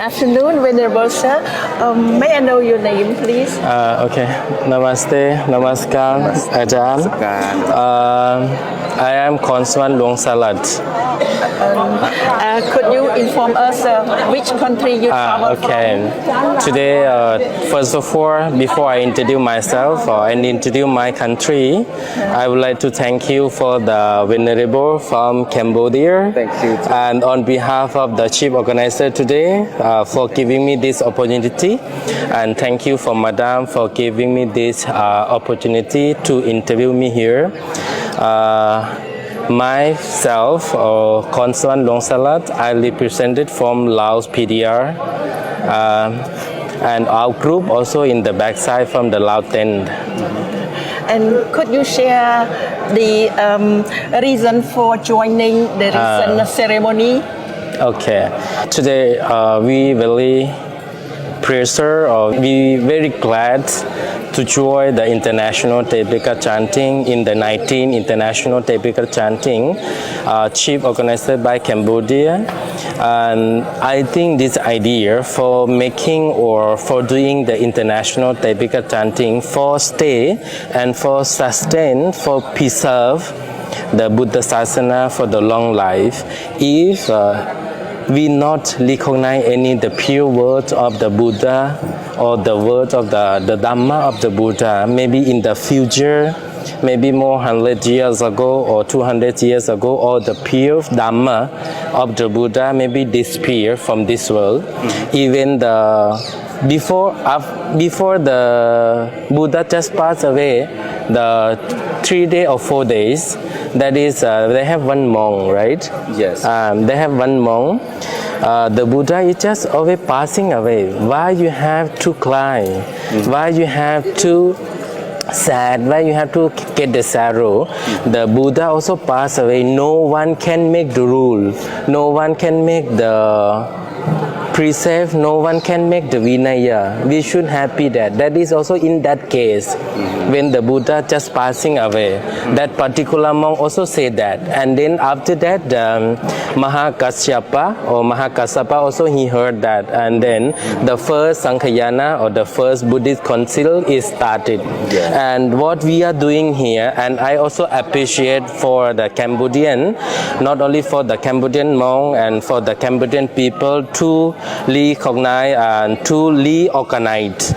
afternoon, Venerable Sir. May I know your name, please? Okay. Namaste, Namaskar, Ajahn. I am Khonswan Luang Salat. Could you inform us which country you travel from? Today, first of all, before I introduce myself and introduce my country, I would like to thank you for the Venerable from Cambodia. Thank you. And on behalf of the chief organizer today, for giving me this opportunity, and thank you for Madam for giving me this opportunity to interview me here. Myself, Khonswan Luang Salat, I represented from Laos PDR, and our group also in the backside from the Laos tent. And could you share the reason for joining the recent ceremony? Okay, today we very pleasure or we very glad to join the international Tepika chanting in the 19th international Tepika chanting, chief organized by Cambodia. And I think this idea for making or for doing the international Tepika chanting for stay and for sustain, for preserve the Buddha Sasana for the long life, if we not recognize any the pure words of the Buddha or the words of the Dhamma of the Buddha, maybe in the future, maybe more 100 years ago or 200 years ago, or the pure Dhamma of the Buddha maybe disappear from this world. Even before the Buddha just passed away, the 3 days or 4 days, that is, they have one monk, right? Yes. They have one monk. The Buddha is just always passing away. Why you have to cry? Why you have to sad? Why you have to get the sorrow? The Buddha also passed away. No one can make the rule. No one can make the precept. No one can make the Vinaya. We should happy that. That is also in that case. When the Buddha just passing away, that particular monk also said that. And then after that, Mahakasyapa or Mahakassapa also he heard that. And then the first Sankhayana or the first Buddhist council is started. Yeah. And what we are doing here, and I also appreciate for the Cambodian, not only for the Cambodian monk and for the Cambodian people to recognize and to reorganize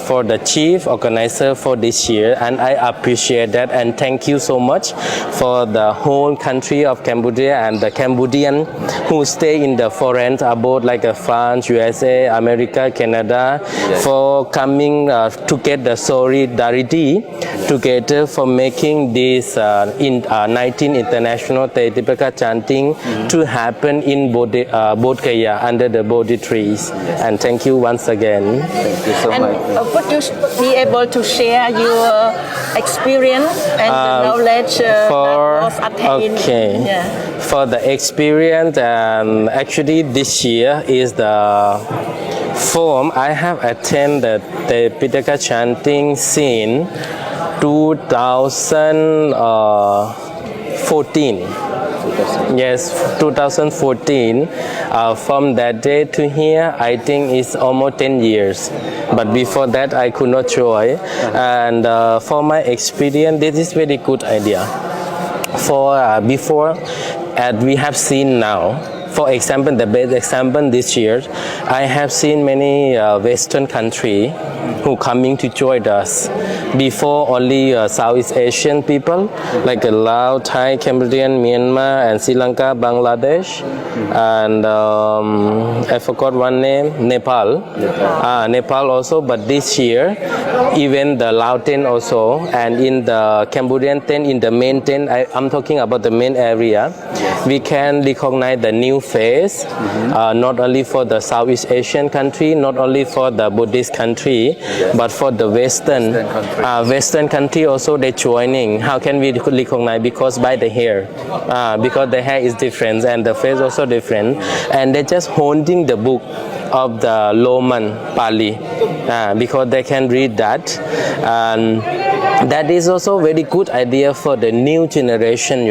for the chief organizer for this year, and I appreciate that, and thank you so much for the whole country of Cambodia and the Cambodian who stay in the foreign abroad like France, USA, America, Canada, for coming to get the solidarity together for making this 19 international Tepika chanting to happen in Bodh Gaya under the Bodhi trees. And thank you once again. Thank you so much. Would you be able to share your experience and the knowledge that was attained? Okay. Yeah. For the experience, actually this year is the form I have attended the Pitaka chanting scene 2014. Yes, 2014. From that day to here, I think it's almost 10 years. But before that, I could not join. And for my experience, this is very good idea. For before, as we have seen now, for example, the best example this year, I have seen many Western countries who coming to join us. Before only Southeast Asian people like Laos, Thai, Cambodian, Myanmar, and Sri Lanka, Bangladesh, and I forgot one name, Nepal. Nepal also. But this year, even the Lao tent also, and in the Cambodian tent, in the main tent, I'm talking about the main area, we can recognize the new face, not only for the Southeast Asian country, not only for the Buddhist country, but for the Western country also they joining. How can we recognize? Because by the hair, because the hair is different and the face also different, and they're just holding the book of the Loman Pali, because they can read that. And that is also very good idea for the new generation,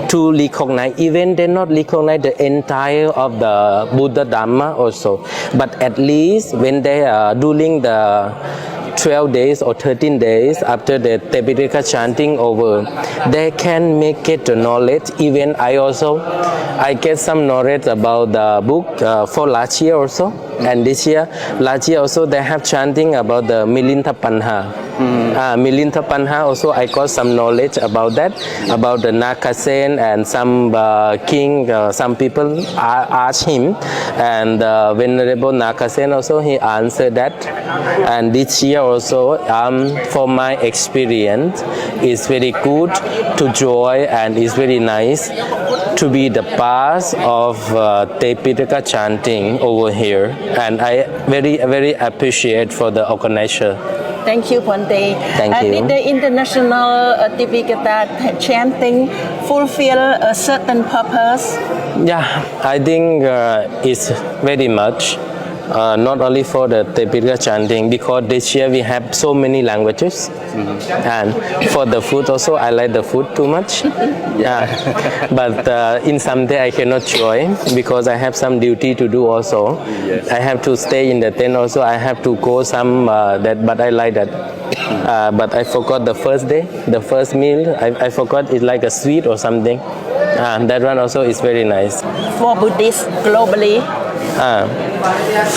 to recognize, even they not recognize the entire of the Buddha Dhamma also, but at least when they are during the 12 days or 13 days after the Tipitaka chanting over, they can get the knowledge. Even I get some knowledge about the book for last year also, and this year, last year also they have chanting about the Milinta Panha. Milinta Panha also I got some knowledge about that, about the Nakasen, and some king, some people asked him, and Venerable Nakasen also he answered that. And this year also, for my experience, it's very good to join, and it's very nice to be the part of Tipitaka chanting over here, and I very appreciate for the organizer. Thank you, Bhante. Thank you. Did the international Tipitaka chanting fulfill a certain purpose? Yeah, I think it's very much. Not only for the Tipitaka chanting, because this year we have so many languages, and for the food also, I like the food too much. Yeah, but in some day I cannot join because I have some duty to do also. Yes. I have to stay in the tent also. I have to go some that, but I like that. But I forgot the first day, the first meal. I forgot it's like a sweet or something. That one also is very nice. For Buddhists globally.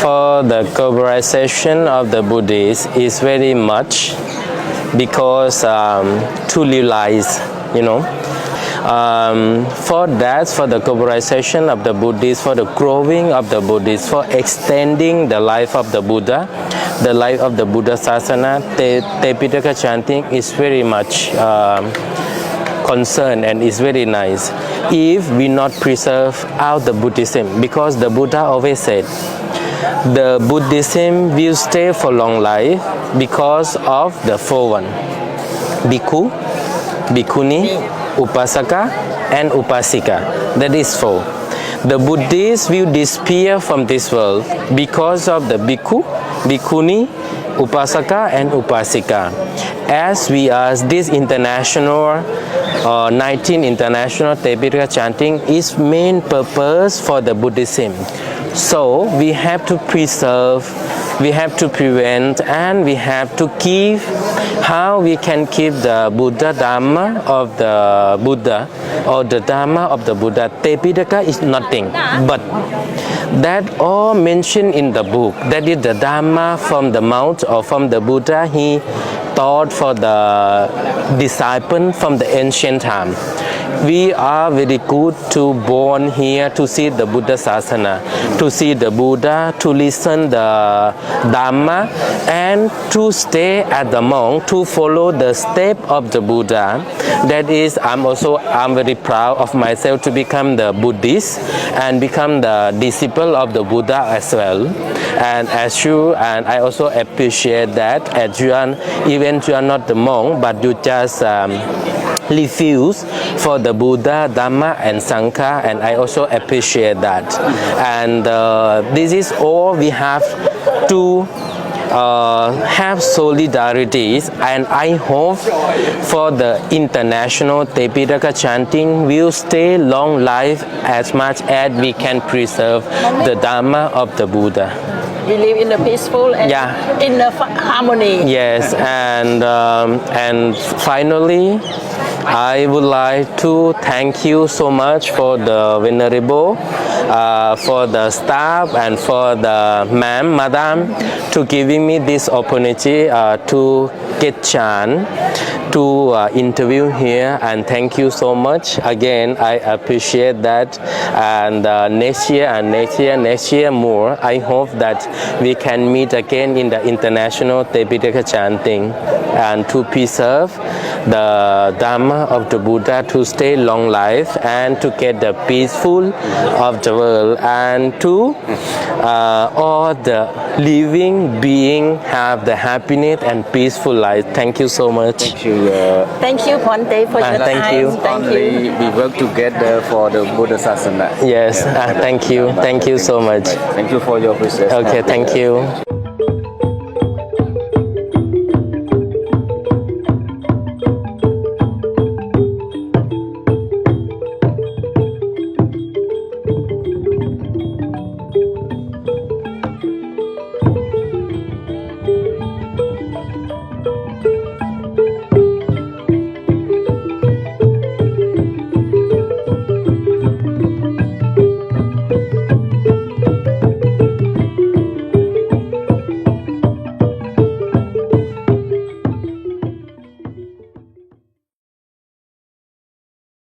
For the globalization of the Buddhists is very much because to realize, for that, for the globalization of the Buddhists, for the growing of the Buddhists, for extending the life of the Buddha, the life of the Buddha Sasana, Tipitaka chanting is very much concern, and it's very nice if we not preserve out the Buddhism, because the Buddha always said the Buddhism will stay for long life because of the four one: Bhikkhu, Bhikkhuni, Upasaka, and Upasika. That is four. The Buddhists will disappear from this world because of the Bhikkhu, Bhikkhuni, Upasaka, and Upasika. As we are this international 19 international Tipitaka chanting is main purpose for the Buddhism. So we have to preserve, we have to prevent, and we have to keep how we can keep the Buddha Dhamma of the Buddha, or the Dhamma of the Buddha. Tipitaka is nothing but that all mentioned in the book. That is the Dhamma from the mouth or from the Buddha he taught for the disciple from the ancient time. We are very good to born here to see the Buddha Sasana, to see the Buddha, to listen the Dhamma, and to stay at the monk, to follow the step of the Buddha. That is, I'm very proud of myself to become the Buddhist and become the disciple of the Buddha as well. And as you, and I also appreciate that as you are, even you are not the monk, but you just refuse for the Buddha, Dhamma, and Sangha, and I also appreciate that. And this is all we have to have solidarity, and I hope for the international Tipitaka chanting will stay long life as much as we can preserve the Dhamma of the Buddha. We live in a peaceful and in a harmony. Yes, and finally, I would like to thank you so much for the Venerable, for the staff, and for the Madam, to giving me this opportunity to get chance to interview here, and thank you so much. Again, I appreciate that, and next year more, I hope that we can meet again in the international Tipitaka chanting, and to preserve the Dhamma of the Buddha, to stay long life, and to get the peaceful of the world, and to all the living being have the happiness and peaceful life. Thank you so much. Thank you. Thank you, Bhante, for your thank time. you. Thank Only you. we work together for the Buddha Sasana. Yes, thank you. Thank you so much. Thank you for your appreciation. Okay, thank you.